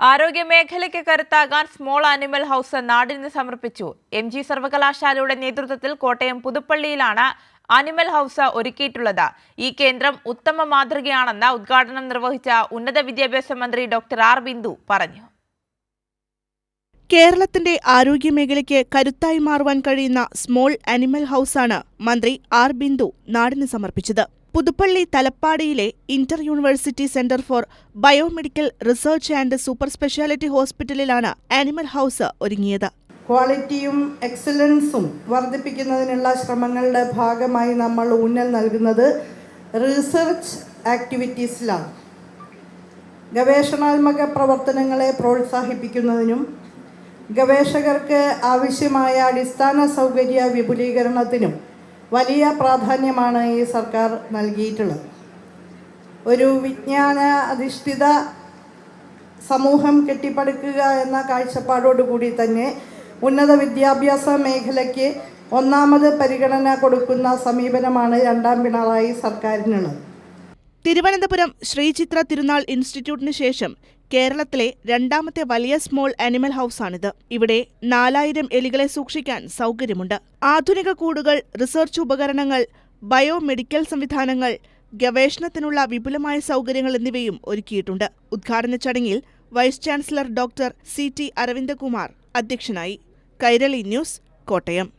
ആരോഗ്യമേഖലയ്ക്ക് കരുത്താകാൻ small animal house നാടിന് സമർപ്പിച്ചു. MG സർവകലാശാലയുടെ നേതൃത്വത്തിൽ കോട്ടയം പുതുപ്പള്ളിയിലാണ് ആനിമൽ ഹൗസ് ഒരുക്കിയിട്ടുള്ളത്. ഈ കേന്ദ്രം ഉത്തമ മാതൃകയാണെന്ന് ഉദ്ഘാടനം നിർവഹിച്ച ഉന്നത വിദ്യാഭ്യാസ മന്ത്രി ഡോക്ടർ ആർ ബിന്ദു പറഞ്ഞു. കേരളത്തിന്റെ ആരോഗ്യമേഖലയ്ക്ക് കരുത്തായി മാറുവാൻ കഴിയുന്ന സ്മോൾ ആനിമൽ ഹൗസാണ് മന്ത്രി ആർ ബിന്ദു നാടിന് സമർപ്പിച്ചത്. പുതുപ്പള്ളി തലപ്പാടിയിലെ inter university centre for biomedical research and super speciality ഹോസ്പിറ്റലിലാണ് ആനിമൽ ഹൗസ് ഒരുങ്ങിയത്. ക്വാളിറ്റിയും എക്സലൻസും വർദ്ധിപ്പിക്കുന്നതിനുള്ള ശ്രമങ്ങളുടെ ഭാഗമായി നമ്മൾ ഊന്നൽ നൽകുന്നത് റിസർച്ച് ആക്ടിവിറ്റീസിലാണ്. ഗവേഷണാത്മക പ്രവർത്തനങ്ങളെ പ്രോത്സാഹിപ്പിക്കുന്നതിനും ഗവേഷകർക്ക് ആവശ്യമായ അടിസ്ഥാന സൗകര്യ വിപുലീകരണത്തിനും വലിയ പ്രാധാന്യമാണ് ഈ സർക്കാർ നൽകിയിട്ടുള്ളത്. ഒരു വിജ്ഞാന അധിഷ്ഠിത സമൂഹം കെട്ടിപ്പടുക്കുക എന്ന കാഴ്ചപ്പാടോടുകൂടി തന്നെ ഉന്നത വിദ്യാഭ്യാസ മേഖലയ്ക്ക് ഒന്നാമത് പരിഗണന കൊടുക്കുന്ന സമീപനമാണ് രണ്ടാം പിണറായി സർക്കാരിനുള്ളത്. തിരുവനന്തപുരം ശ്രീചിത്ര തിരുനാൾ ഇൻസ്റ്റിറ്റ്യൂട്ടിന് ശേഷം കേരളത്തിലെ രണ്ടാമത്തെ വലിയ സ്മോൾ ആനിമൽ ഹൗസാണിത്. ഇവിടെ 4000 എലികളെ സൂക്ഷിക്കാൻ സൗകര്യമുണ്ട്. ആധുനിക കൂടുകൾ, റിസർച്ച് ഉപകരണങ്ങൾ, ബയോമെഡിക്കൽ സംവിധാനങ്ങൾ, ഗവേഷണത്തിനുള്ള വിപുലമായ സൗകര്യങ്ങൾ എന്നിവയും ഒരുക്കിയിട്ടുണ്ട്. ഉദ്ഘാടന ചടങ്ങിൽ vice chancellor doctor CT Aravindakumar അധ്യക്ഷനായി. കൈരളി ന്യൂസ്, കോട്ടയം.